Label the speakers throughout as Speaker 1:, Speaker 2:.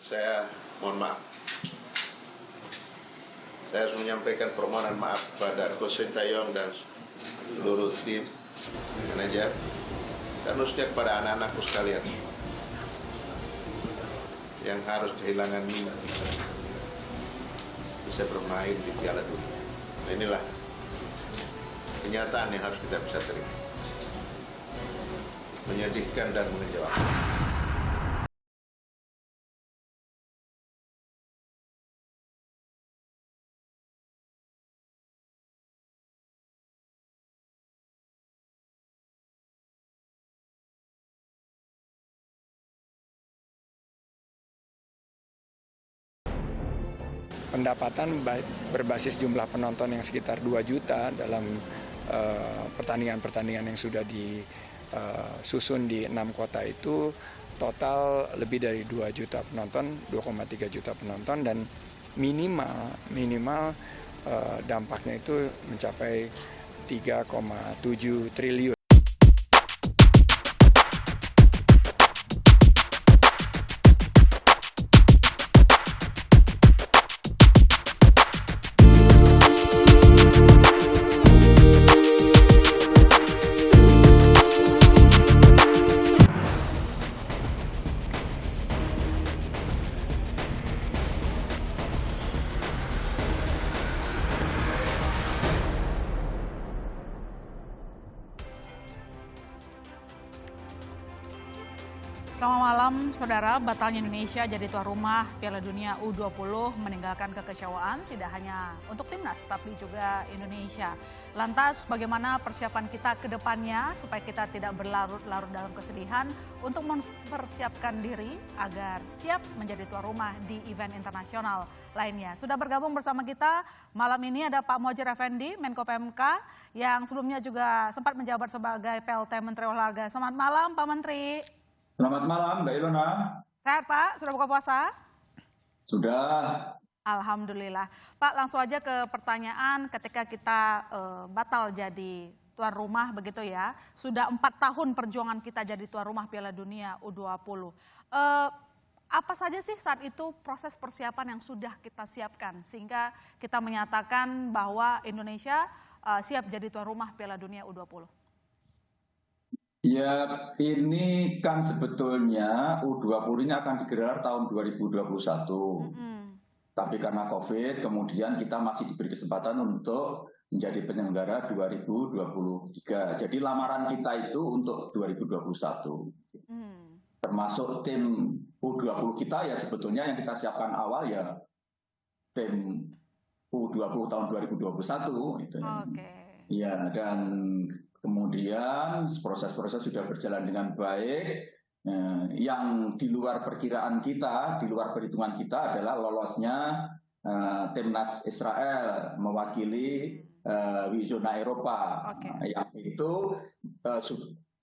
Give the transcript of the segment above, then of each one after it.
Speaker 1: Saya mohon maaf. Saya harus menyampaikan permohonan maaf kepada Coach Sintayong dan seluruh tim manajer dan khususnya kepada anak-anakku sekalian yang harus kehilangan mimpi bisa bermain di Piala Dunia. Nah, inilah kenyataan yang harus kita bisa terima. Menyedihkan dan mengecewakan.
Speaker 2: Pendapatan berbasis jumlah penonton yang sekitar 2 juta dalam pertandingan-pertandingan yang sudah disusun di 6 kota itu total lebih dari 2 juta penonton, 2,3 juta penonton, dan minimal dampaknya itu mencapai 3,7 triliun.
Speaker 3: Selamat malam, saudara. Batalnya Indonesia jadi tuan rumah Piala Dunia U20 meninggalkan kekecewaan tidak hanya untuk timnas, tapi juga Indonesia. Lantas, bagaimana persiapan kita ke depannya supaya kita tidak berlarut-larut dalam kesedihan untuk mempersiapkan diri agar siap menjadi tuan rumah di event internasional lainnya. Sudah bergabung bersama kita malam ini ada Pak Muhadjir Effendi, Menko PMK, yang sebelumnya juga sempat menjabat sebagai PLT Menteri Olahraga. Selamat malam, Pak Menteri.
Speaker 4: Selamat malam, Mbak Ilona.
Speaker 3: Sehat, Pak? Sudah buka puasa?
Speaker 4: Sudah.
Speaker 3: Alhamdulillah. Pak, langsung aja ke pertanyaan ketika kita batal jadi tuan rumah begitu ya. Sudah 4 tahun perjuangan kita jadi tuan rumah Piala Dunia U20. Apa saja sih saat itu proses persiapan yang sudah kita siapkan sehingga kita menyatakan bahwa Indonesia siap jadi tuan rumah Piala Dunia U20?
Speaker 4: Ya, ini kan sebetulnya U20 ini akan digelar tahun 2021. Tapi karena COVID, kemudian kita masih diberi kesempatan untuk menjadi penyelenggara 2023. Jadi lamaran kita itu untuk 2021. Termasuk tim U20 kita ya sebetulnya yang kita siapkan awal ya tim U20 tahun 2021. Gitu. Ya, dan kemudian proses-proses sudah berjalan dengan baik. Yang di luar perkiraan kita, di luar perhitungan kita adalah lolosnya timnas Israel mewakili zona Eropa. Yang itu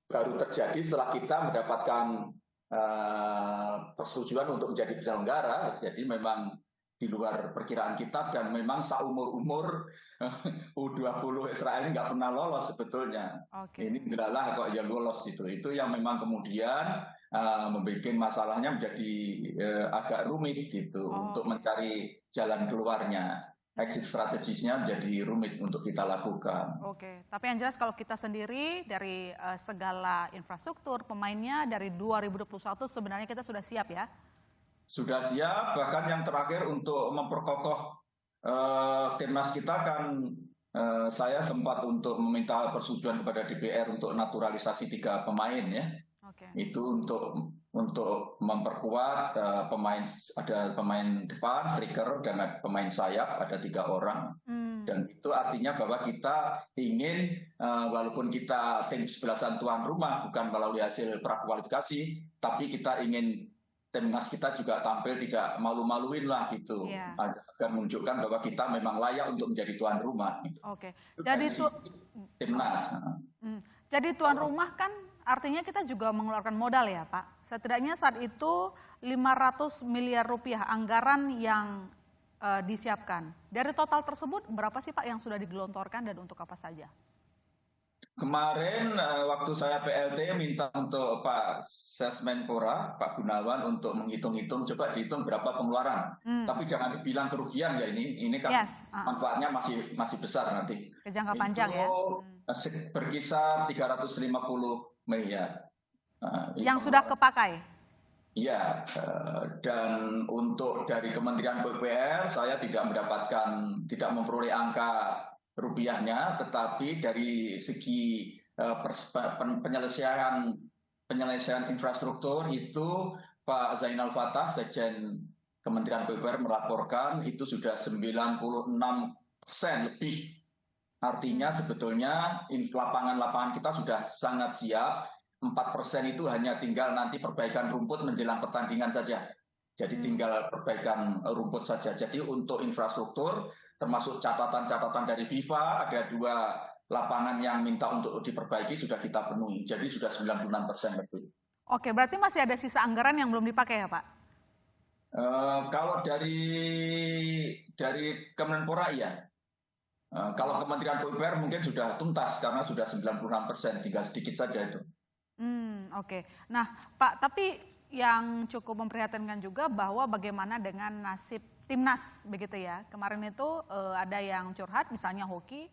Speaker 4: baru terjadi setelah kita mendapatkan persetujuan untuk menjadi penyelenggara. Jadi memang di luar perkiraan kita dan memang seumur-umur U20 Israel ini nggak pernah lolos sebetulnya. Ini adalah kok ya lolos itu yang memang kemudian membuat masalahnya menjadi agak rumit gitu untuk mencari jalan keluarnya. Exit strategisnya menjadi rumit untuk kita lakukan.
Speaker 3: Tapi yang jelas kalau kita sendiri dari segala infrastruktur pemainnya dari 2021 sebenarnya kita sudah siap ya?
Speaker 4: Sudah siap, bahkan yang terakhir untuk memperkokoh timnas kita kan saya sempat untuk meminta persetujuan kepada DPR untuk naturalisasi 3 pemain ya. Itu untuk memperkuat pemain, ada pemain depan, striker, dan pemain sayap, ada 3 orang. Dan itu artinya bahwa kita ingin, walaupun kita tim 11-an tuan rumah, bukan melalui hasil prakualifikasi, tapi kita ingin timnas kita juga tampil tidak malu-maluin lah gitu, agar menunjukkan bahwa kita memang layak untuk menjadi tuan rumah. Gitu.
Speaker 3: Jadi
Speaker 4: timnas.
Speaker 3: Jadi tuan rumah kan artinya kita juga mengeluarkan modal ya Pak. Setidaknya saat itu 500 miliar rupiah anggaran yang disiapkan. Dari total tersebut berapa sih Pak yang sudah digelontorkan dan untuk apa saja?
Speaker 4: Kemarin waktu saya PLT minta untuk Pak Sesmenpora, Pak Gunawan untuk menghitung-hitung, coba dihitung berapa pengeluaran. Tapi jangan dibilang kerugian ya ini kan manfaatnya masih besar nanti.
Speaker 3: Ke jangka panjang ya.
Speaker 4: Berkisar 350 miliar.
Speaker 3: Yang sudah kepakai.
Speaker 4: Iya, dan untuk dari Kementerian PUPR saya tidak memperoleh angka rupiahnya, tetapi dari segi penyelesaian infrastruktur itu Pak Zainal Fatah, Sekjen Kementerian PUPR melaporkan itu sudah 96% lebih. Artinya sebetulnya lapangan-lapangan kita sudah sangat siap. 4% itu hanya tinggal nanti perbaikan rumput menjelang pertandingan saja. Jadi tinggal perbaikan rumput saja. Jadi untuk infrastruktur, termasuk catatan-catatan dari FIFA, ada 2 lapangan yang minta untuk diperbaiki sudah kita penuhi. Jadi sudah 96% lebih.
Speaker 3: Oke, berarti masih ada sisa anggaran yang belum dipakai ya Pak?
Speaker 4: Kalau dari Kemenpora iya. Kalau Kementerian PUPR mungkin sudah tuntas karena sudah 96%, tinggal sedikit saja itu.
Speaker 3: Oke. Nah, Pak, tapi yang cukup memprihatinkan juga bahwa bagaimana dengan nasib timnas begitu ya. Kemarin itu ada yang curhat, misalnya hoki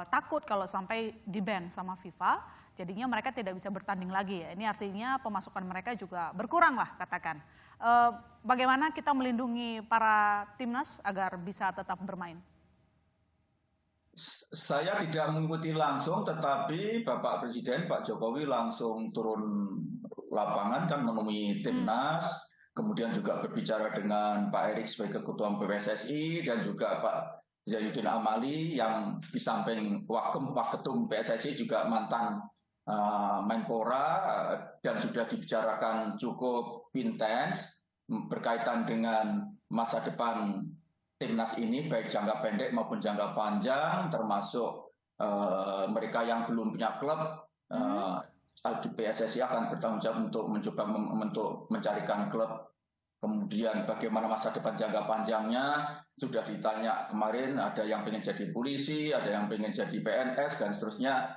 Speaker 3: takut kalau sampai di-ban sama FIFA, jadinya mereka tidak bisa bertanding lagi ya. Ini artinya pemasukan mereka juga berkurang lah katakan. Bagaimana kita melindungi para timnas agar bisa tetap bermain?
Speaker 4: Saya tidak mengikuti langsung, tetapi Bapak Presiden, Pak Jokowi langsung turun lapangan kan menemui timnas, kemudian juga berbicara dengan Pak Erik sebagai Ketua PSSI dan juga Pak Zainuddin Amali yang di samping Waketum PSSI juga mantan Menpora dan sudah dibicarakan cukup intens berkaitan dengan masa depan timnas ini baik jangka pendek maupun jangka panjang, termasuk mereka yang belum punya klub, di PSSI akan bertanggung jawab untuk mencoba mencarikan klub. Kemudian bagaimana masa depan jangka panjangnya sudah ditanya kemarin, ada yang pengen jadi polisi, ada yang pengen jadi PNS dan seterusnya.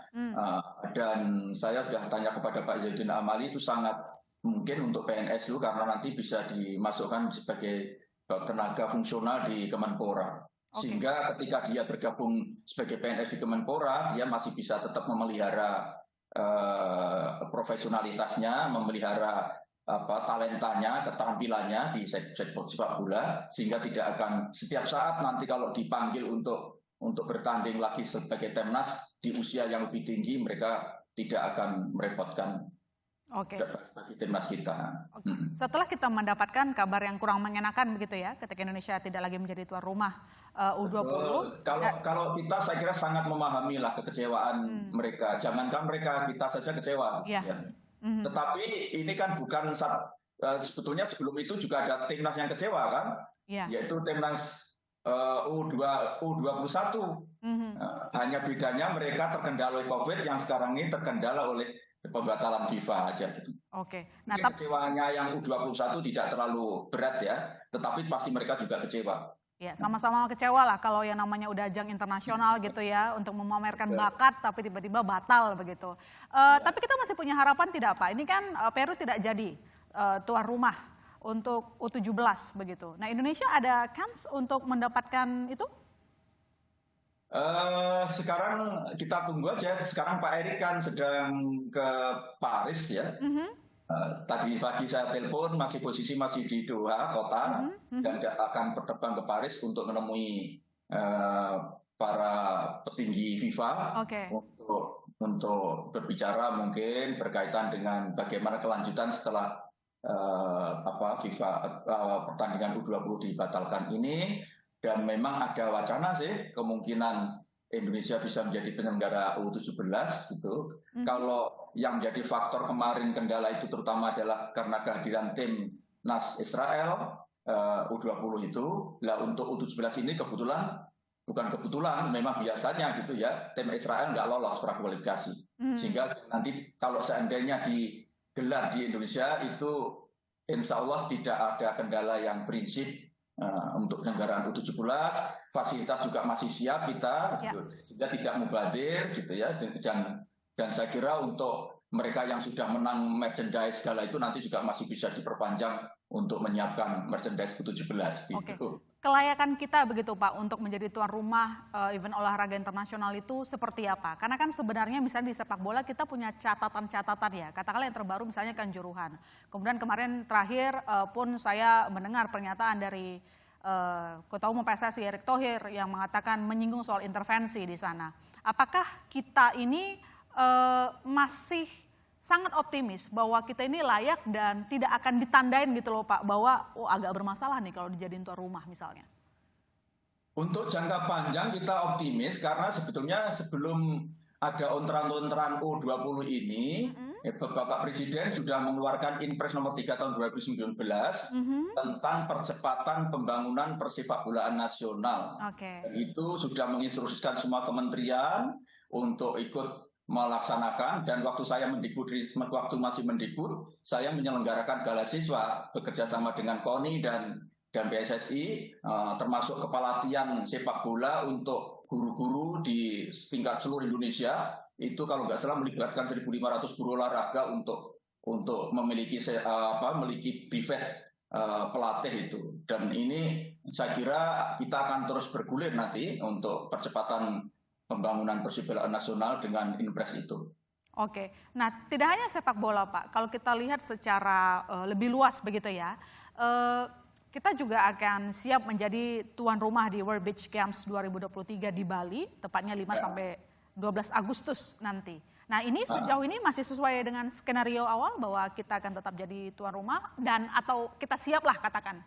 Speaker 4: Dan saya sudah tanya kepada Pak Zainuddin Amali, itu sangat mungkin untuk PNS dulu karena nanti bisa dimasukkan sebagai tenaga fungsional di Kemenpora. Sehingga ketika dia bergabung sebagai PNS di Kemenpora, dia masih bisa tetap memelihara profesionalitasnya, memelihara talentanya, keterampilannya di sepak bola, sehingga tidak akan setiap saat nanti kalau dipanggil untuk bertanding lagi sebagai timnas di usia yang lebih tinggi, mereka tidak akan merepotkan bagi timnas kita.
Speaker 3: Setelah kita mendapatkan kabar yang kurang mengenakan begitu ya, ketika Indonesia tidak lagi menjadi tuan rumah U20.
Speaker 4: Kalau kita saya kira sangat memahami lah kekecewaan mereka. Jangankan mereka, kita saja kecewa. Ya. Tetapi ini kan bukan sebetulnya sebelum itu juga ada timnas yang kecewa kan, yaitu timnas U21. Hanya bedanya mereka terkendala oleh COVID, yang sekarang ini terkendala oleh pembatalan FIFA aja gitu. Nah, kecewaannya yang U21 tidak terlalu berat ya, tetapi pasti mereka juga kecewa.
Speaker 3: Ya, sama-sama kecewa lah kalau yang namanya udah ajang internasional gitu ya, untuk memamerkan bakat tapi tiba-tiba batal begitu. Tapi kita masih punya harapan tidak Pak? Ini kan Peru tidak jadi tuan rumah untuk U17 begitu. Nah, Indonesia ada kans untuk mendapatkan itu?
Speaker 4: Sekarang kita tunggu aja. Sekarang Pak Erik kan sedang ke Paris ya. Tadi pagi saya telepon, posisi masih di Doha kota, dan akan berterbang ke Paris untuk menemui para petinggi FIFA untuk berbicara mungkin berkaitan dengan bagaimana kelanjutan setelah pertandingan U20 dibatalkan ini. Dan memang ada wacana sih kemungkinan Indonesia bisa menjadi penyelenggara U17 gitu. Kalau yang jadi faktor kemarin kendala itu terutama adalah karena kehadiran timnas Israel U20 itu. Lah untuk U17 ini bukan kebetulan, memang biasanya gitu ya, tim Israel nggak lolos prakualifikasi. Sehingga nanti kalau seandainya digelar di Indonesia itu insya Allah tidak ada kendala yang prinsip. Untuk penyelenggaraan U17, fasilitas juga masih siap kita, gitu, sehingga tidak mubazir gitu ya, dan Dan saya kira untuk mereka yang sudah menang merchandise segala itu nanti juga masih bisa diperpanjang untuk menyiapkan merchandise U17
Speaker 3: Oke.
Speaker 4: gitu.
Speaker 3: Kelayakan kita begitu Pak untuk menjadi tuan rumah event olahraga internasional itu seperti apa? Karena kan sebenarnya misalnya di sepak bola kita punya catatan-catatan ya. Katakanlah yang terbaru misalnya Kanjuruhan. Kemudian kemarin terakhir pun saya mendengar pernyataan dari Ketua Umum PSSI Erick Thohir yang mengatakan menyinggung soal intervensi di sana. Apakah kita ini masih sangat optimis bahwa kita ini layak dan tidak akan ditandain gitu loh Pak, bahwa agak bermasalah nih kalau dijadiin tuan rumah misalnya?
Speaker 4: Untuk jangka panjang kita optimis karena sebetulnya sebelum ada ontran-ontran U20 ini, Bapak Presiden sudah mengeluarkan Inpres nomor 3 tahun 2019 tentang percepatan pembangunan persepakbolaan nasional. Dan itu sudah menginstruksikan semua kementerian untuk ikut melaksanakan, dan waktu saya waktu masih mendikbud, saya menyelenggarakan gala siswa bekerja sama dengan KONI dan PSSI, termasuk kepelatihan sepak bola untuk guru-guru di tingkat seluruh Indonesia. Itu kalau nggak salah melibatkan 1.500 guru olahraga untuk memiliki privat pelatih itu. Dan ini saya kira kita akan terus bergulir nanti untuk percepatan pembangunan persepakbolaan nasional dengan Inpres itu.
Speaker 3: Oke, nah tidak hanya sepak bola Pak, kalau kita lihat secara lebih luas begitu ya, kita juga akan siap menjadi tuan rumah di World Beach Games 2023 di Bali, tepatnya 5 sampai 12 Agustus nanti. Nah ini sejauh ini masih sesuai dengan skenario awal bahwa kita akan tetap jadi tuan rumah dan atau kita siap lah katakan?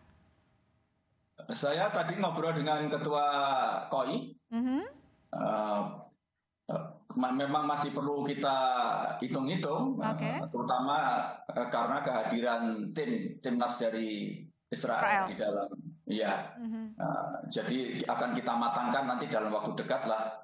Speaker 4: Saya tadi ngobrol dengan Ketua KOI. Memang masih perlu kita hitung-hitung, terutama karena kehadiran timnas dari Israel di dalam. Ya, jadi akan kita matangkan nanti dalam waktu dekat lah.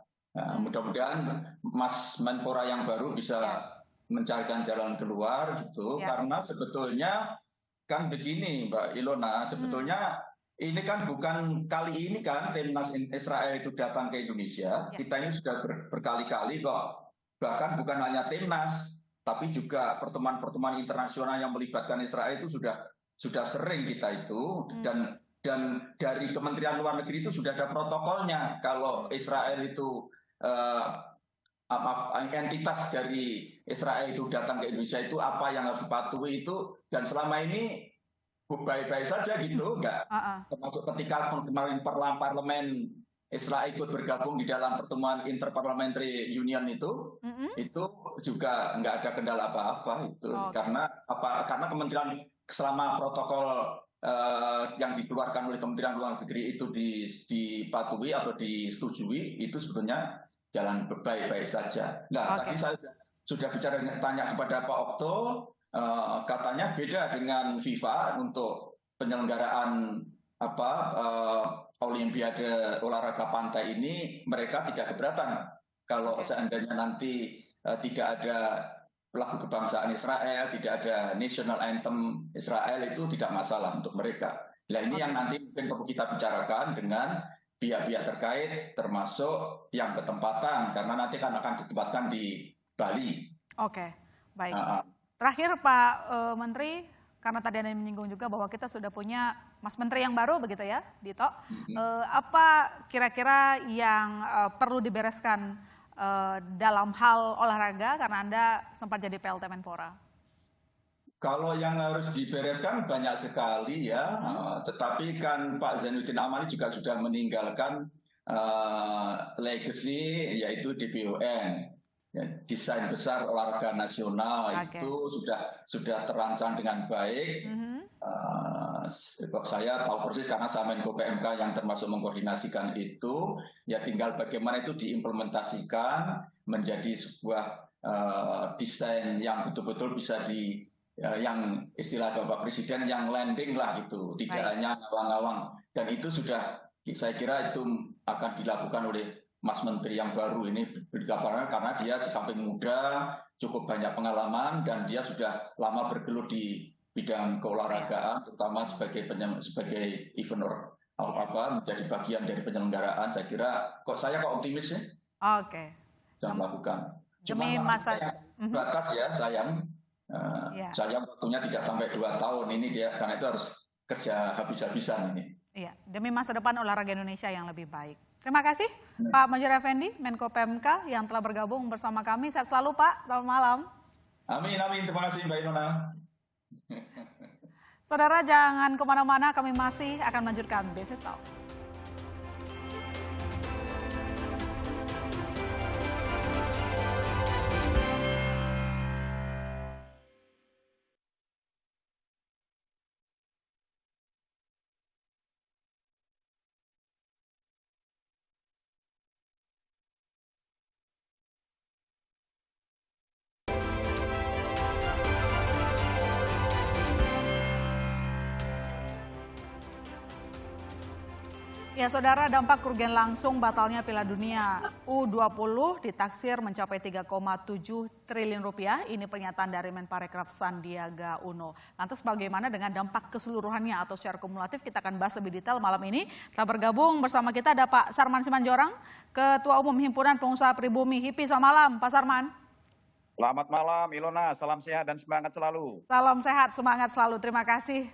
Speaker 4: Mudah-mudahan Mas Menpora yang baru bisa mencarikan jalan keluar gitu, karena sebetulnya kan begini Mbak Ilona, sebetulnya ini kan bukan kali ini kan timnas Israel itu datang ke Indonesia. Kita ini sudah berkali-kali kok. Bahkan bukan hanya timnas, tapi juga pertemuan-pertemuan internasional yang melibatkan Israel itu sudah sering kita itu. Dan dari Kementerian Luar Negeri itu sudah ada protokolnya. Kalau Israel itu entitas dari Israel itu datang ke Indonesia itu apa yang harus dipatuhi itu. Dan selama ini baik-baik saja gitu, enggak. Termasuk ketika kemarin parlemen Israel ikut bergabung di dalam pertemuan Interparliamentary Union itu juga enggak ada kendala apa-apa itu. Karena Kementerian selama protokol yang dikeluarkan oleh Kementerian Luar Negeri itu dipatuhi atau disetujui, itu sebetulnya jalan baik-baik saja. Nah, tadi saya sudah tanya kepada Pak Okto. Katanya beda dengan FIFA untuk penyelenggaraan Olimpiade olahraga pantai ini, mereka tidak keberatan kalau seandainya nanti tidak ada lagu kebangsaan Israel, tidak ada national anthem Israel, itu tidak masalah untuk mereka. Nah ini yang nanti mungkin perlu kita bicarakan dengan pihak-pihak terkait, termasuk yang ketempatan, karena nanti akan ditempatkan di Bali.
Speaker 3: Oke, baik. Terakhir Pak Menteri, karena tadi Anda menyinggung juga bahwa kita sudah punya Mas Menteri yang baru begitu ya, Dito. Apa kira-kira yang perlu dibereskan dalam hal olahraga karena Anda sempat jadi PLT Menpora?
Speaker 4: Kalau yang harus dibereskan banyak sekali ya, tetapi kan Pak Zainuddin Amali juga sudah meninggalkan legacy yaitu DBON. Ya, desain besar olahraga nasional itu sudah terancang dengan baik. Saya tahu persis karena saya Menko PMK yang termasuk mengkoordinasikan itu. Ya tinggal bagaimana itu diimplementasikan menjadi sebuah desain yang betul-betul bisa yang istilah Bapak Presiden yang landing lah gitu, tidak hanya ngawang-ngawang. Dan itu sudah saya kira itu akan dilakukan oleh Mas Menteri yang baru ini karena dia di samping muda, cukup banyak pengalaman dan dia sudah lama bergelut di bidang keolahragaan, terutama sebagai event menjadi bagian dari penyelenggaraan. Saya kira saya optimis ya.
Speaker 3: Oke.
Speaker 4: Bisa melakukan.
Speaker 3: Demi
Speaker 4: Cuma
Speaker 3: masa
Speaker 4: batas ya sayang.
Speaker 3: Ya.
Speaker 4: Sayang waktunya tidak sampai 2 tahun ini dia, karena itu harus kerja habis-habisan ini.
Speaker 3: Iya, demi masa depan olahraga Indonesia yang lebih baik. Terima kasih Pak Muhadjir Effendi, Menko PMK yang telah bergabung bersama kami. Sehat selalu Pak, selamat malam.
Speaker 4: Amin, terima kasih Mbak Ilona.
Speaker 3: Saudara jangan kemana-mana, kami masih akan melanjutkan Business Talk. Ya saudara, dampak kerugian langsung batalnya Piala Dunia U20 ditaksir mencapai 3,7 triliun rupiah. Ini pernyataan dari Menparekraf Sandiaga Uno. Lantas bagaimana dengan dampak keseluruhannya atau secara kumulatif? Kita akan bahas lebih detail malam ini. Telah bergabung bersama kita ada Pak Sarman Simanjorang, Ketua Umum Himpunan Pengusaha Pribumi HIPI. Selamat malam Pak Sarman.
Speaker 5: Selamat malam Ilona, salam sehat dan semangat selalu.
Speaker 3: Salam sehat, semangat selalu. Terima kasih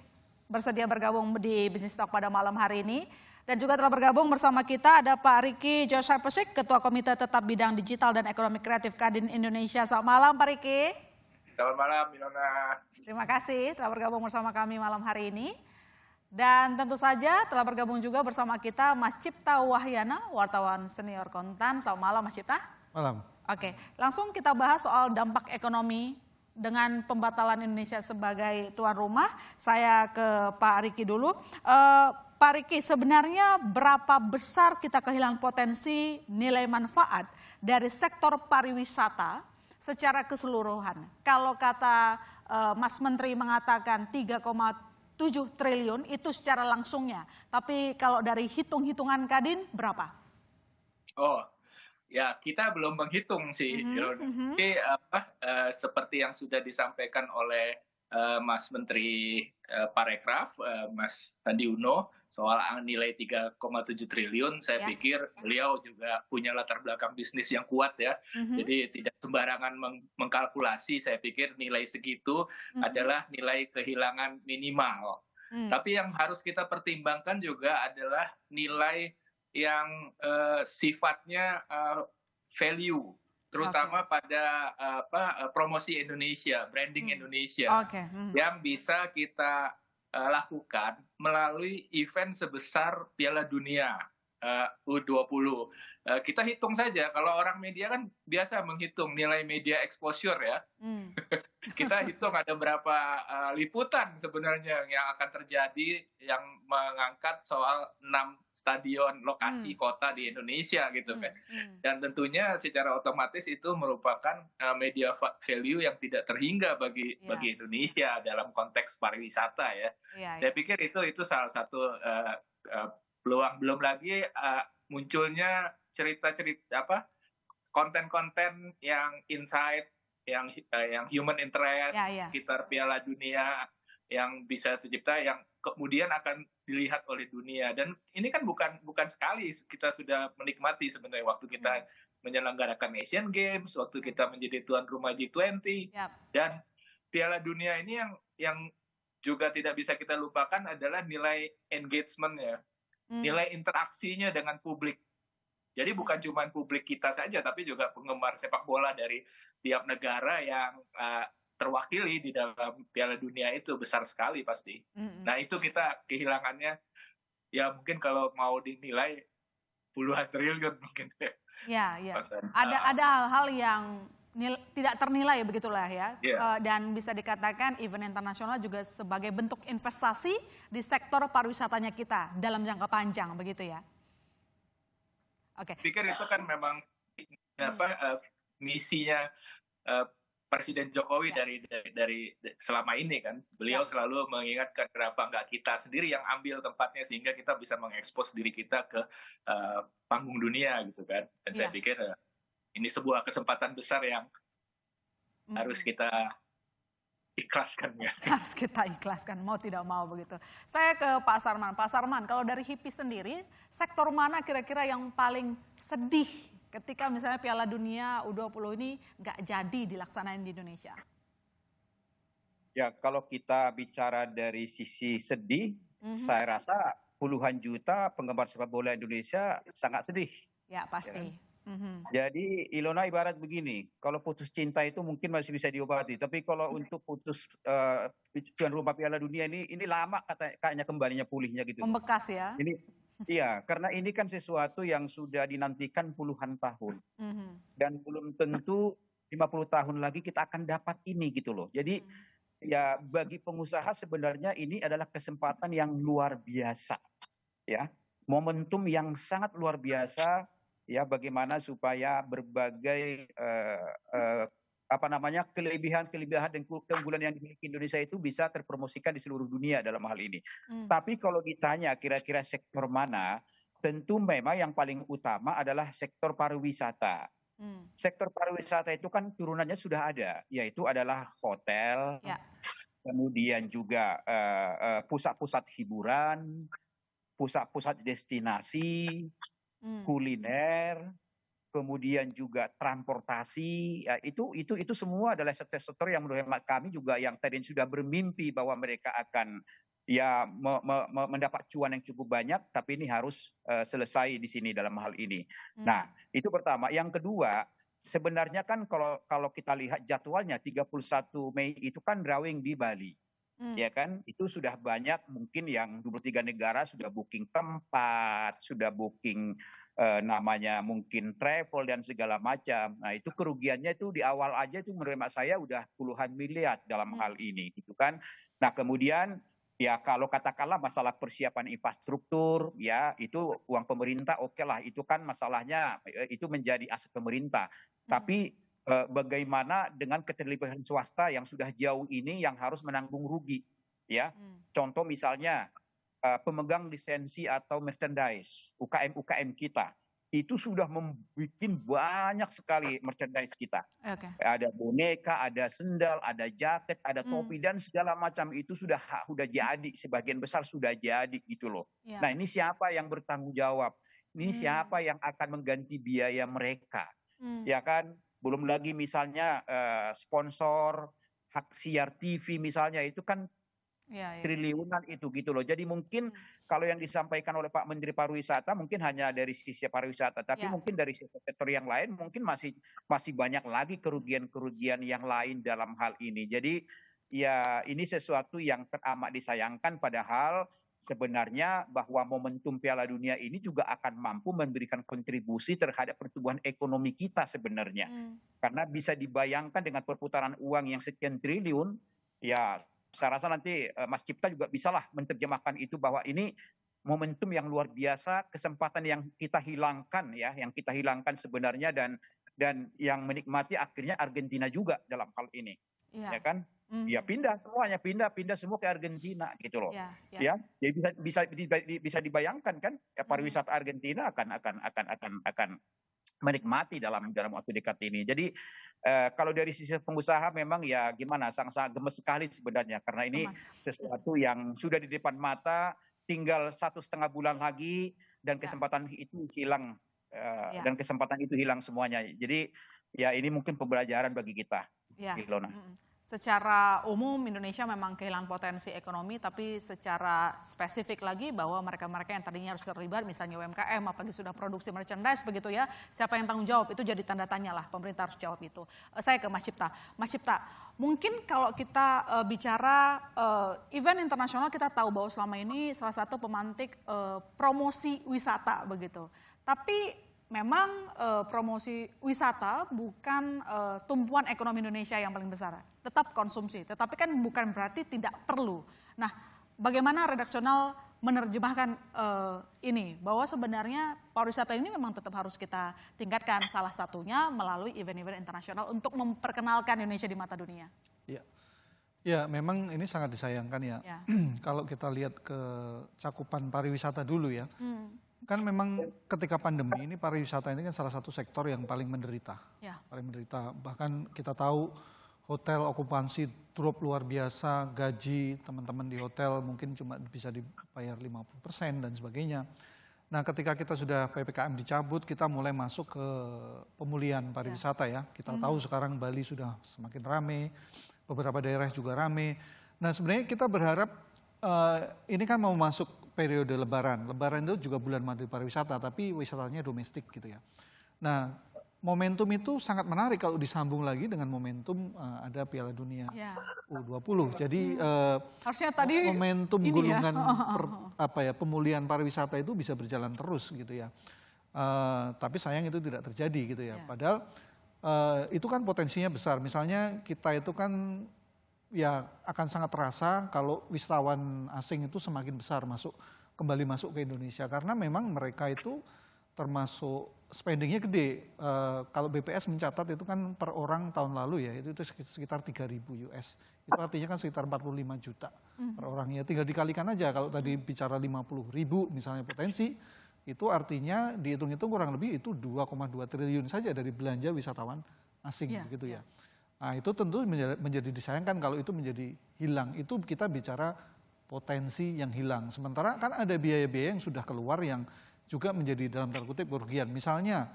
Speaker 3: bersedia bergabung di Business Talk pada malam hari ini. Dan juga telah bergabung bersama kita ada Pak Riki Josepesik, Ketua Komite Tetap Bidang Digital dan Ekonomi Kreatif Kadin Indonesia. Selamat malam Pak Riki.
Speaker 5: Selamat malam Ilona.
Speaker 3: Terima kasih telah bergabung bersama kami malam hari ini. Dan tentu saja telah bergabung juga bersama kita Mas Cipta Wahyana, wartawan senior Kontan. Selamat malam Mas Cipta.
Speaker 6: Malam.
Speaker 3: Oke, langsung kita bahas soal dampak ekonomi dengan pembatalan Indonesia sebagai tuan rumah. Saya ke Pak Riki dulu. Pak Riki, sebenarnya berapa besar kita kehilangan potensi nilai manfaat dari sektor pariwisata secara keseluruhan? Kalau kata Mas Menteri mengatakan 3,7 triliun itu secara langsungnya. Tapi kalau dari hitung-hitungan Kadin berapa?
Speaker 7: Oh, ya kita belum menghitung sih. Tapi seperti yang sudah disampaikan oleh Mas Menteri Parekraf, Mas Sandi Uno, soal nilai 3,7 triliun, saya pikir beliau juga punya latar belakang bisnis yang kuat ya. Jadi tidak sembarangan mengkalkulasi, saya pikir nilai segitu adalah nilai kehilangan minimal. Tapi yang harus kita pertimbangkan juga adalah nilai yang sifatnya value, terutama pada promosi Indonesia, branding Indonesia, yang bisa kita lakukan melalui event sebesar Piala Dunia U20. Kita hitung saja, kalau orang media kan biasa menghitung nilai media exposure ya. Kita hitung ada berapa liputan sebenarnya yang akan terjadi yang mengangkat soal 6 stadion lokasi kota di Indonesia gitu kan. Dan tentunya secara otomatis itu merupakan media value yang tidak terhingga bagi Indonesia dalam konteks pariwisata ya. Saya pikir itu salah satu peluang. Belum lagi munculnya cerita-cerita konten-konten yang insight, yang human interest sekitar Piala Dunia yang bisa tercipta, yang kemudian akan dilihat oleh dunia. Dan ini kan bukan sekali kita sudah menikmati sebenarnya waktu kita menyelenggarakan Asian Games, waktu kita menjadi tuan rumah G20, dan Piala Dunia ini yang juga tidak bisa kita lupakan adalah nilai engagement-nya, nilai interaksinya dengan publik. Jadi bukan cuma publik kita saja, tapi juga penggemar sepak bola dari tiap negara yang terwakili di dalam Piala Dunia itu besar sekali pasti. Nah itu kita kehilangannya, ya mungkin kalau mau dinilai puluhan triliun mungkin.
Speaker 3: Ya. Ada hal-hal yang tidak ternilai begitulah ya. Dan bisa dikatakan event internasional juga sebagai bentuk investasi di sektor pariwisatanya kita dalam jangka panjang begitu ya. Oke.
Speaker 7: Pikir itu kan memang misinya Presiden Jokowi dari selama ini kan. Beliau selalu mengingatkan kenapa nggak kita sendiri yang ambil tempatnya sehingga kita bisa mengekspos diri kita ke panggung dunia gitu kan. Dan saya pikir ini sebuah kesempatan besar yang harus kita ikhlaskan ya.
Speaker 3: Harus kita ikhlaskan, mau tidak mau begitu. Saya ke Pak Sarman. Pak Sarman, kalau dari HIPI sendiri, sektor mana kira-kira yang paling sedih ketika misalnya Piala Dunia U20 ini nggak jadi dilaksanain di Indonesia?
Speaker 5: Ya, kalau kita bicara dari sisi sedih, saya rasa puluhan juta penggemar sepak bola Indonesia sangat sedih.
Speaker 3: Ya, pasti.
Speaker 5: Jadi Ilona ibarat begini, kalau putus cinta itu mungkin masih bisa diobati, tapi kalau untuk putus tuan rumah Piala Dunia ini lama kayaknya kembalinya pulihnya gitu.
Speaker 3: Membekas ya?
Speaker 5: Ini iya, karena ini kan sesuatu yang sudah dinantikan puluhan tahun dan belum tentu 50 tahun lagi kita akan dapat ini gitu loh. Jadi ya bagi pengusaha sebenarnya ini adalah kesempatan yang luar biasa, ya, momentum yang sangat luar biasa. Ya, bagaimana supaya berbagai kelebihan dan keunggulan yang dimiliki Indonesia itu bisa terpromosikan di seluruh dunia dalam hal ini. Tapi kalau ditanya kira-kira sektor mana, tentu memang yang paling utama adalah sektor pariwisata. Sektor pariwisata itu kan turunannya sudah ada, yaitu adalah hotel, kemudian juga pusat-pusat hiburan, pusat-pusat destinasi, kuliner, kemudian juga transportasi, ya, itu semua adalah sektor-sektor yang menurut hemat kami juga yang tadi sudah bermimpi bahwa mereka akan ya mendapat cuan yang cukup banyak, tapi ini harus selesai di sini dalam hal ini. Nah, itu pertama. Yang kedua, sebenarnya kan kalau kita lihat jadwalnya 31 Mei itu kan drawing di Bali. Ya kan, itu sudah banyak mungkin yang 23 negara sudah booking tempat, sudah booking namanya mungkin travel dan segala macam. Nah, itu kerugiannya itu di awal aja itu menurut saya udah puluhan miliar dalam hal ini gitu kan. Nah, kemudian ya kalau katakanlah masalah persiapan infrastruktur ya itu uang pemerintah oke lah, itu kan masalahnya itu menjadi aset pemerintah. Tapi bagaimana dengan keterlibatan swasta yang sudah jauh ini yang harus menanggung rugi, ya. Contoh misalnya pemegang lisensi atau merchandise UKM kita itu sudah membuat banyak sekali merchandise kita. Ada boneka, ada sendal, ada jaket, ada topi dan segala macam itu sudah jadi, sebagian besar sudah jadi gitu loh. Nah, ini siapa yang bertanggung jawab? Ini siapa yang akan mengganti biaya mereka? Ya kan? Belum lagi misalnya sponsor, hak siar TV misalnya itu kan triliunan itu gitu loh. Jadi mungkin kalau yang disampaikan oleh Pak Menteri Pariwisata mungkin hanya dari sisi pariwisata, tapi mungkin dari sektor yang lain mungkin masih banyak lagi kerugian-kerugian yang lain dalam hal ini. Jadi ya ini sesuatu yang teramat disayangkan, padahal sebenarnya bahwa momentum Piala Dunia ini juga akan mampu memberikan kontribusi terhadap pertumbuhan ekonomi kita sebenarnya. Karena bisa dibayangkan dengan perputaran uang yang sekian triliun, ya saya rasa nanti Mas Cipta juga bisalah menerjemahkan itu bahwa ini momentum yang luar biasa, kesempatan yang kita hilangkan ya, yang kita hilangkan sebenarnya dan yang menikmati akhirnya Argentina juga dalam hal ini. Ya kan? Ya pindah semuanya, pindah semua ke Argentina gitu loh. Ya, jadi bisa dibayangkan kan ya, pariwisata Argentina akan menikmati dalam waktu dekat ini. Jadi kalau dari sisi pengusaha memang ya gimana, sangat gemes sekali sebenarnya karena ini sesuatu yang sudah di depan mata, tinggal 1,5 bulan lagi dan kesempatan itu hilang dan kesempatan itu hilang semuanya. Jadi ya ini mungkin pembelajaran bagi kita, Ilona.
Speaker 3: Secara umum Indonesia memang kehilangan potensi ekonomi, tapi secara spesifik lagi bahwa mereka-mereka yang tadinya harus terlibat, misalnya UMKM, apalagi sudah produksi merchandise begitu ya, siapa yang tanggung jawab, itu jadi tanda tanya lah, pemerintah harus jawab itu. Saya ke Mas Cipta. Mas Cipta, mungkin kalau kita bicara event internasional, kita tahu bahwa selama ini salah satu pemantik promosi wisata begitu. Tapi memang promosi wisata bukan tumpuan ekonomi Indonesia yang paling besar. Tetap konsumsi, tetapi kan bukan berarti tidak perlu. Nah, bagaimana redaksional menerjemahkan ini? Bahwa sebenarnya pariwisata ini memang tetap harus kita tingkatkan. Salah satunya melalui event-event internasional untuk memperkenalkan Indonesia di mata dunia.
Speaker 6: Ya, memang ini sangat disayangkan ya. Kalau kita lihat ke cakupan pariwisata dulu ya. Kan memang ketika pandemi ini pariwisata ini kan salah satu sektor yang paling menderita. Paling menderita. Bahkan kita tahu hotel okupansi drop luar biasa, gaji teman-teman di hotel mungkin cuma bisa dibayar 50% dan sebagainya. Nah, ketika kita sudah PPKM dicabut, kita mulai masuk ke pemulihan pariwisata ya. Kita tahu sekarang Bali sudah semakin rame, beberapa daerah juga rame. Nah, sebenarnya kita berharap ini kan mau masuk periode Lebaran. Lebaran itu juga bulan madu pariwisata, tapi wisatanya domestik gitu ya. Nah, momentum itu sangat menarik kalau disambung lagi dengan momentum ada Piala Dunia U20. Jadi
Speaker 3: harusnya tadi
Speaker 6: momentum gulungan pemulihan pariwisata itu bisa berjalan terus gitu ya. Tapi sayang itu tidak terjadi gitu ya. Padahal itu kan potensinya besar. Misalnya kita itu kan ya akan sangat terasa kalau wisatawan asing itu semakin besar kembali masuk ke Indonesia, karena memang mereka itu termasuk spendingnya gede. Kalau BPS mencatat itu kan per orang tahun lalu ya, itu sekitar 3.000 US. Itu artinya kan sekitar 45 juta per orangnya. Tinggal dikalikan aja, kalau tadi bicara 50.000 misalnya potensi, itu artinya dihitung-hitung kurang lebih itu 2,2 triliun saja dari belanja wisatawan asing gitu ya. Nah, itu tentu menjadi disayangkan kalau itu menjadi hilang. Itu kita bicara potensi yang hilang. Sementara kan ada biaya-biaya yang sudah keluar yang juga menjadi dalam tanda kutip kerugian. Misalnya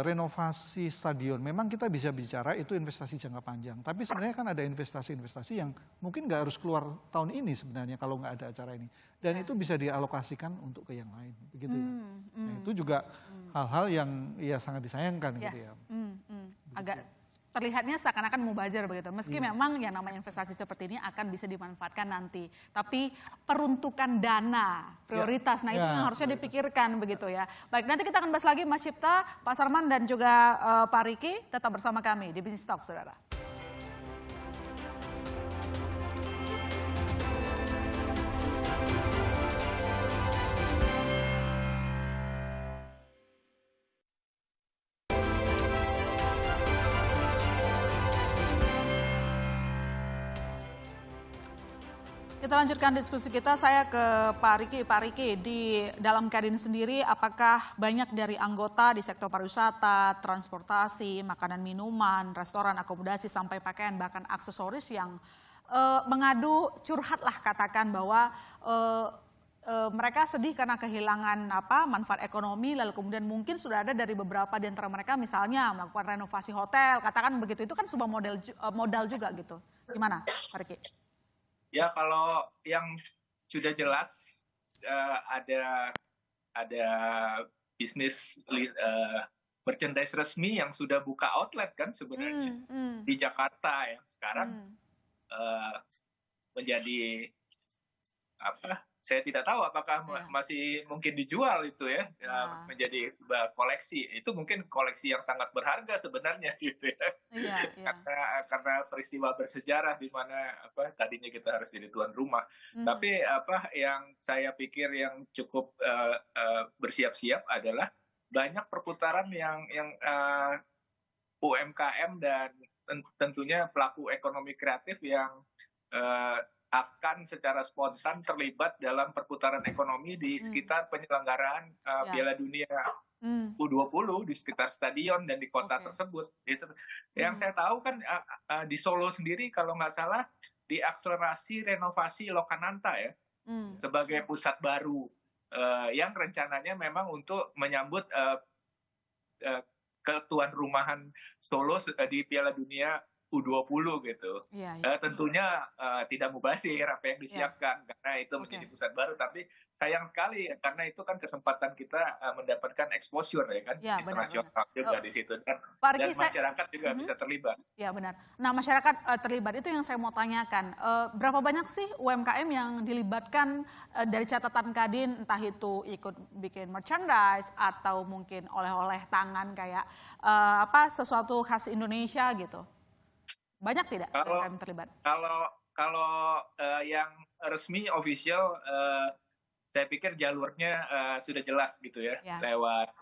Speaker 6: renovasi stadion, memang kita bisa bicara itu investasi jangka panjang. Tapi sebenarnya kan ada investasi-investasi yang mungkin nggak harus keluar tahun ini sebenarnya kalau nggak ada acara ini. Dan itu bisa dialokasikan untuk ke yang lain, begitu ya. Nah, itu juga hal-hal yang ya sangat disayangkan gitu ya.
Speaker 3: Agak terlihatnya seakan-akan mubazir begitu. Meski memang yang namanya investasi seperti ini akan bisa dimanfaatkan nanti. Tapi peruntukan dana, prioritas, nah itu yang harusnya dipikirkan begitu ya. Baik, nanti kita akan bahas lagi Mas Cipta, Pak Sarman dan juga Pak Riki. Tetap bersama kami di Business Talk, saudara. Kita lanjutkan diskusi kita, saya ke Pak Riki. Pak Riki, di dalam Kadin sendiri apakah banyak dari anggota di sektor pariwisata, transportasi, makanan minuman, restoran, akomodasi, sampai pakaian, bahkan aksesoris yang mengadu, curhat lah katakan bahwa mereka sedih karena kehilangan manfaat ekonomi, lalu kemudian mungkin sudah ada dari beberapa di antara mereka misalnya melakukan renovasi hotel, katakan begitu, itu kan sebuah modal juga gitu. Gimana Pak Riki?
Speaker 7: Ya, kalau yang sudah jelas ada bisnis merchandise resmi yang sudah buka outlet kan sebenarnya di Jakarta yang sekarang menjadi saya tidak tahu apakah masih mungkin dijual itu ya, menjadi koleksi. Itu mungkin koleksi yang sangat berharga sebenarnya gitu ya. Karena peristiwa bersejarah di mana tadinya kita harus jadi tuan rumah. Tapi yang saya pikir yang cukup bersiap-siap adalah banyak perputaran yang UMKM dan tentunya pelaku ekonomi kreatif yang akan secara spontan terlibat dalam perputaran ekonomi di sekitar penyelenggaraan Piala Dunia U20 di sekitar stadion dan di kota tersebut. Yang saya tahu kan di Solo sendiri kalau nggak salah diakselerasi renovasi Lokananta ya sebagai pusat baru yang rencananya memang untuk menyambut ketuan rumahan Solo di Piala Dunia U20 gitu. Tentunya tidak mubazir apa yang disiapkan karena itu menjadi pusat baru, tapi sayang sekali karena itu kan kesempatan kita mendapatkan exposure ya kan internasional juga di situ dan masyarakat juga bisa terlibat.
Speaker 3: Ya benar. Nah, masyarakat terlibat itu yang saya mau tanyakan. Berapa banyak sih UMKM yang dilibatkan dari catatan Kadin, entah itu ikut bikin merchandise atau mungkin oleh-oleh tangan kayak sesuatu khas Indonesia gitu? Banyak tidak UMKM terlibat?
Speaker 7: Kalau yang resmi official, saya pikir jalurnya sudah jelas gitu ya, lewat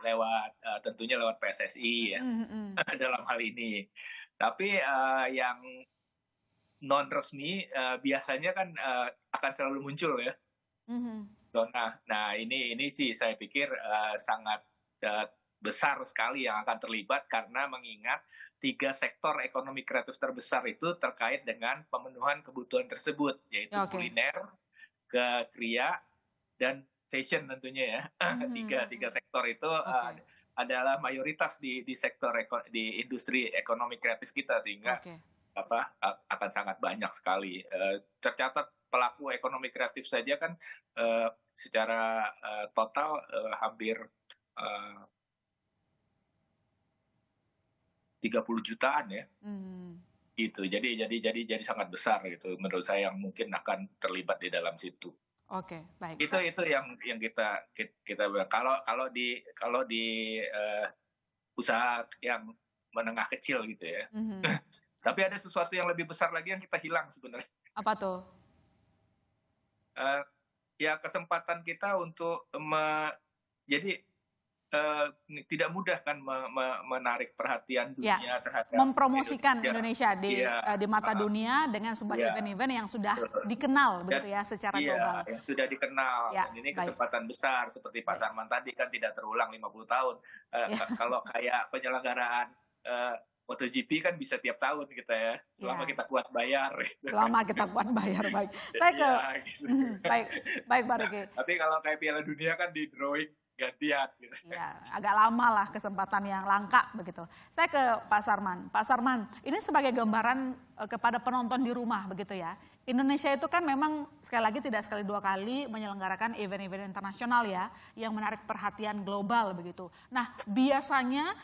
Speaker 7: tentunya lewat PSSI ya dalam hal ini. Tapi yang non resmi biasanya kan akan selalu muncul ya. Nah ini sih saya pikir sangat besar sekali yang akan terlibat karena mengingat 3 sektor ekonomi kreatif terbesar itu terkait dengan pemenuhan kebutuhan tersebut, yaitu kuliner, kria, dan fashion tentunya ya. Tiga sektor itu adalah mayoritas di sektor di industri ekonomi kreatif kita, sehingga akan sangat banyak sekali. Tercatat pelaku ekonomi kreatif saja kan secara total hampir 30 jutaan ya. Gitu. Jadi sangat besar gitu menurut saya, yang mungkin akan terlibat di dalam situ.
Speaker 3: Oke, baik.
Speaker 7: Itu yang kita kalau di usaha yang menengah kecil gitu ya. Tapi ada sesuatu yang lebih besar lagi yang kita hilang sebenarnya.
Speaker 3: Apa tuh?
Speaker 7: Ya kesempatan kita untuk jadi tidak mudah kan menarik perhatian dunia terhadap
Speaker 3: mempromosikan Indonesia di mata dunia dengan sebuah event-event yang sudah dikenal begitu ya secara global.
Speaker 7: Yang sudah dikenal. Dan ini kesempatan besar, seperti Pak Sarman tadi kan tidak terulang 50 tahun. Kalau kayak penyelenggaraan MotoGP kan bisa tiap tahun kita ya, selama kita kuat bayar.
Speaker 3: Selama kita kuat bayar, baik. Saya ke baik Pak Riki.
Speaker 7: Tapi kalau kayak Piala Dunia kan di drawing gantian gitu.
Speaker 3: Ya, agak lama lah kesempatan yang langka begitu. Saya ke Pak Sarman. Pak Sarman, ini sebagai gambaran kepada penonton di rumah begitu ya. Indonesia itu kan memang sekali lagi tidak sekali dua kali menyelenggarakan event-event internasional ya, yang menarik perhatian global begitu. Nah, biasanya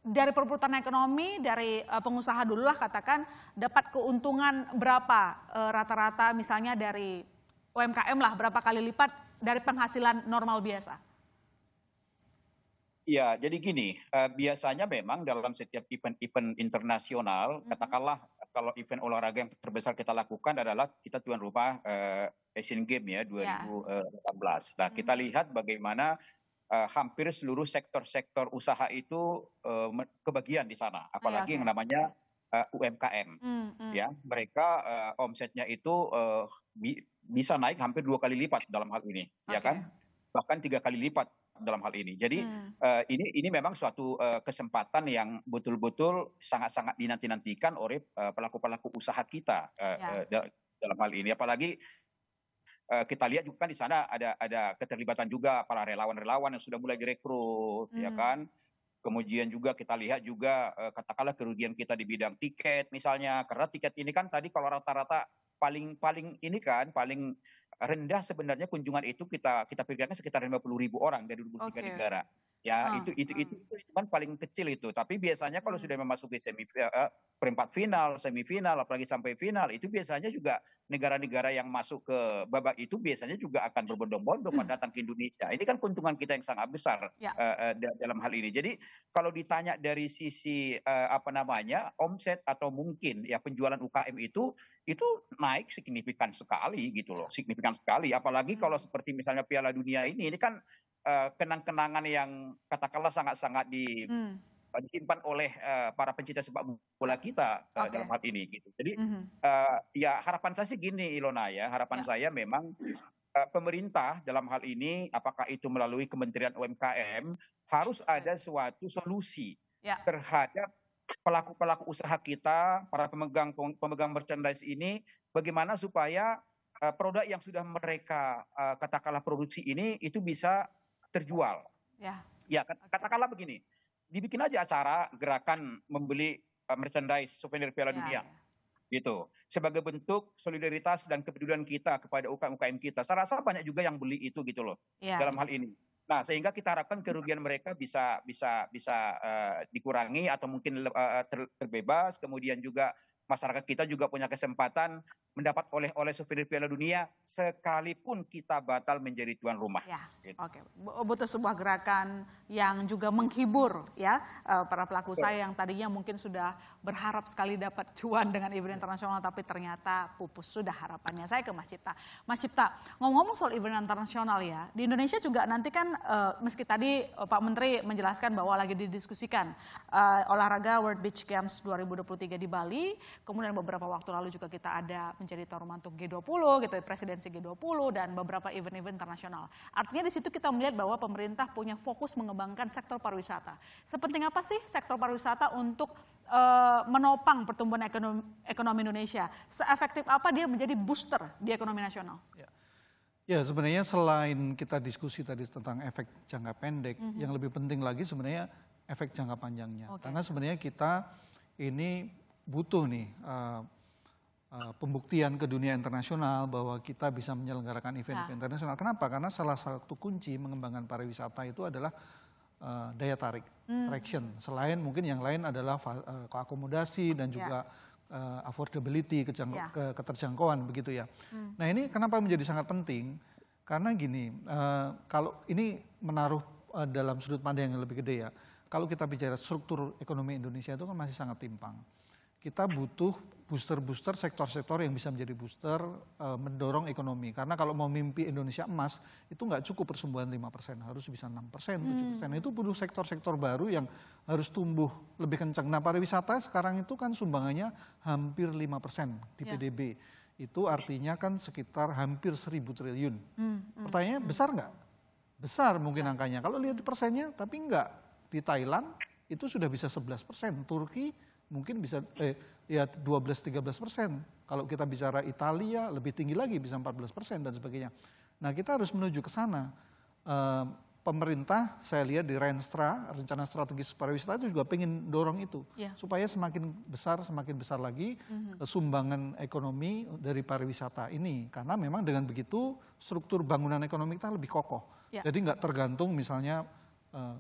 Speaker 3: dari perputaran ekonomi, dari pengusaha dulu lah katakan, dapat keuntungan berapa rata-rata misalnya dari UMKM lah, berapa kali lipat dari penghasilan normal biasa?
Speaker 5: Ya, jadi gini, biasanya memang dalam setiap event-event internasional, katakanlah kalau event olahraga yang terbesar kita lakukan adalah kita tuan rumah Asian Games ya 2018. Nah, kita lihat bagaimana hampir seluruh sektor-sektor usaha itu kebagian di sana, apalagi yang namanya UMKM. Ya, mereka omsetnya itu bisa naik hampir 2 kali lipat dalam hal ini, ya kan? Bahkan 3 kali lipat dalam hal ini. Jadi ini memang suatu kesempatan yang betul-betul sangat-sangat dinanti-nantikan oleh pelaku-pelaku usaha kita dalam hal ini. Apalagi kita lihat juga kan di sana ada keterlibatan juga para relawan-relawan yang sudah mulai direkrut, ya kan? Kemudian juga kita lihat juga katakanlah kerugian kita di bidang tiket misalnya, karena tiket ini kan tadi kalau rata-rata paling paling rendah sebenarnya kunjungan itu kita perkirakan sekitar 50.000 orang dari 23 negara. Ya, itu kan paling kecil itu. Tapi biasanya kalau sudah memasuki perempat final, semifinal, apalagi sampai final, itu biasanya juga negara-negara yang masuk ke babak itu biasanya juga akan berbondong-bondong datang ke Indonesia. Ini kan keuntungan kita yang sangat besar dalam hal ini. Jadi kalau ditanya dari sisi omset atau mungkin ya penjualan UKM itu naik signifikan sekali gitu loh, signifikan sekali. Apalagi kalau seperti misalnya Piala Dunia ini kan kenang-kenangan yang katakanlah sangat-sangat disimpan oleh para pencinta sepak bola kita dalam hal ini gitu. Jadi ya harapan saya sih gini Ilona ya, harapan saya memang pemerintah dalam hal ini apakah itu melalui Kementerian UMKM harus ada suatu solusi terhadap pelaku-pelaku usaha kita, para pemegang merchandise ini, bagaimana supaya produk yang sudah mereka katakanlah produksi ini itu bisa terjual. Ya, katakanlah begini, dibikin aja acara gerakan membeli merchandise souvenir Piala Dunia, gitu. Sebagai bentuk solidaritas dan kepedulian kita kepada UKM kita. Saya rasa banyak juga yang beli itu gitu loh dalam hal ini. Nah, sehingga kita harapkan kerugian mereka bisa dikurangi atau mungkin terbebas. Kemudian juga masyarakat kita juga punya kesempatan mendapat oleh souvenir Piala Dunia sekalipun kita batal menjadi tuan rumah.
Speaker 3: Ya, gitu. Oke. Butuh sebuah gerakan yang juga menghibur ya para pelaku usaha yang tadinya mungkin sudah berharap sekali dapat cuan dengan event internasional tapi ternyata pupus sudah harapannya. Saya ke Mas Cipta. Mas Cipta, ngomong-ngomong soal event internasional ya, di Indonesia juga nanti kan meski tadi Pak Menteri menjelaskan bahwa lagi didiskusikan olahraga World Beach Games 2023 di Bali, kemudian beberapa waktu lalu juga kita ada menjadi tuan rumah untuk G20 gitu, presidensi G20 dan beberapa event-event internasional. Artinya di situ kita melihat bahwa pemerintah punya fokus mengembangkan sektor pariwisata. Sepenting apa sih sektor pariwisata untuk menopang pertumbuhan ekonomi Indonesia? Seefektif apa dia menjadi booster di ekonomi nasional?
Speaker 6: Ya, sebenarnya selain kita diskusi tadi tentang efek jangka pendek, yang lebih penting lagi sebenarnya efek jangka panjangnya. Karena sebenarnya kita ini butuh nih pembuktian ke dunia internasional bahwa kita bisa menyelenggarakan event-event internasional. Kenapa? Karena salah satu kunci mengembangkan pariwisata itu adalah daya tarik, traction. Selain mungkin yang lain adalah akomodasi dan juga affordability, keterjangkauan begitu ya. Nah ini kenapa menjadi sangat penting? Karena gini, kalau ini menaruh dalam sudut pandang yang lebih gede ya. Kalau kita bicara struktur ekonomi Indonesia itu kan masih sangat timpang. Kita butuh booster-booster sektor-sektor yang bisa menjadi booster mendorong ekonomi. Karena kalau mau mimpi Indonesia emas itu nggak cukup pertumbuhan 5%, harus bisa 6%, 7%. Itu butuh sektor-sektor baru yang harus tumbuh lebih kencang. Nah pariwisata sekarang itu kan sumbangannya hampir 5% di PDB. Itu artinya kan sekitar hampir 1.000 triliun. Pertanyaannya besar nggak? Besar mungkin angkanya. Kalau lihat persennya, tapi nggak. Di Thailand itu sudah bisa 11%. Turki mungkin bisa ya 12-13%. Kalau kita bicara Italia lebih tinggi lagi bisa 14% dan sebagainya. Nah kita harus menuju ke sana. Pemerintah saya lihat di Renstra, rencana strategis pariwisata itu juga pengen dorong itu. Supaya semakin besar lagi sumbangan ekonomi dari pariwisata ini. Karena memang dengan begitu struktur bangunan ekonomi kita lebih kokoh. Jadi nggak tergantung misalnya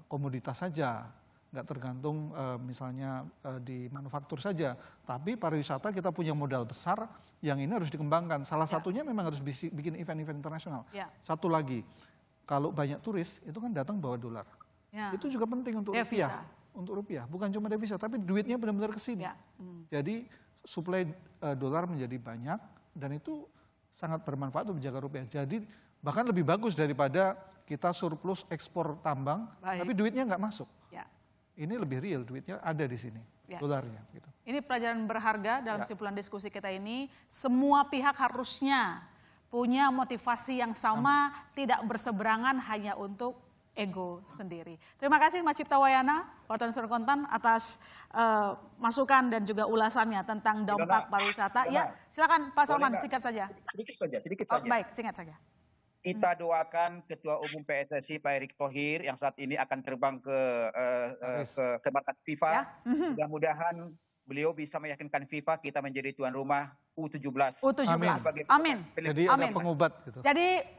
Speaker 6: komoditas saja. Nggak tergantung misalnya di manufaktur saja, tapi pariwisata kita punya modal besar yang ini harus dikembangkan. Salah satunya memang harus bikin event-event internasional. Satu lagi, kalau banyak turis itu kan datang bawa dolar. Itu juga penting untuk rupiah, bukan cuma devisa, tapi duitnya benar-benar ke sini. Jadi suplai dolar menjadi banyak dan itu sangat bermanfaat untuk menjaga rupiah. Jadi bahkan lebih bagus daripada kita surplus ekspor tambang, tapi duitnya nggak masuk. Ini lebih real, duitnya ada di sini, dolarnya. Gitu.
Speaker 3: Ini pelajaran berharga dalam simpulan diskusi kita ini. Semua pihak harusnya punya motivasi yang sama, tidak berseberangan hanya untuk ego sendiri. Terima kasih Mas Cipta Wayana, wartawan Surkontan atas masukan dan juga ulasannya tentang dampak pariwisata. Ya, silakan Pak Salman, singkat saja.
Speaker 5: Sedikit saja.
Speaker 3: Baik, singkat saja.
Speaker 5: Kita doakan Ketua Umum PSSI Pak Erick Thohir yang saat ini akan terbang ke markas FIFA. Mudah-mudahan beliau bisa meyakinkan FIFA kita menjadi tuan rumah U17.
Speaker 3: Amin.
Speaker 6: Jadi ada pengobat gitu.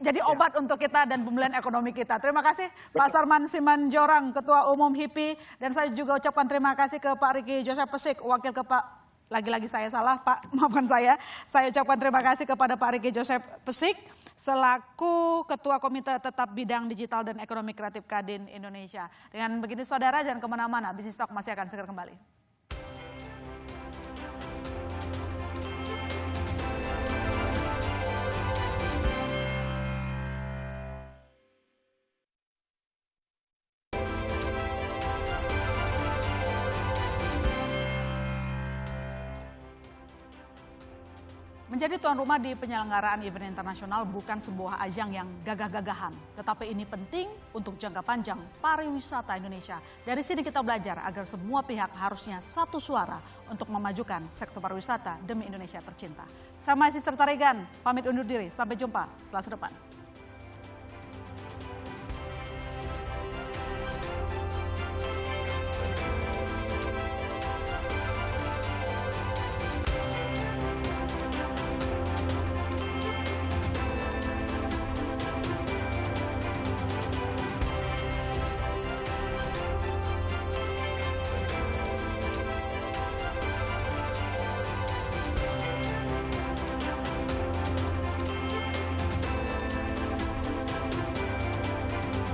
Speaker 3: Jadi obat untuk kita dan pemulihan ekonomi kita. Terima kasih Pak Sarman Simanjorang, Ketua Umum HIPI, dan saya juga ucapkan terima kasih ke Pak Ricky Joseph Pesik, wakil lagi-lagi saya salah Pak, maafkan saya. Saya ucapkan terima kasih kepada Pak Ricky Joseph Pesik selaku Ketua Komite Tetap Bidang Digital dan Ekonomi Kreatif Kadin Indonesia. Dengan begini saudara, jangan kemana-mana, Bisnis Talk masih akan segera kembali. Menjadi tuan rumah di penyelenggaraan event internasional bukan sebuah ajang yang gagah-gagahan, tetapi ini penting untuk jangka panjang pariwisata Indonesia. Dari sini kita belajar agar semua pihak harusnya satu suara untuk memajukan sektor pariwisata demi Indonesia tercinta. Saya Mahasiswa Tarigan, pamit undur diri, sampai jumpa Selasa depan.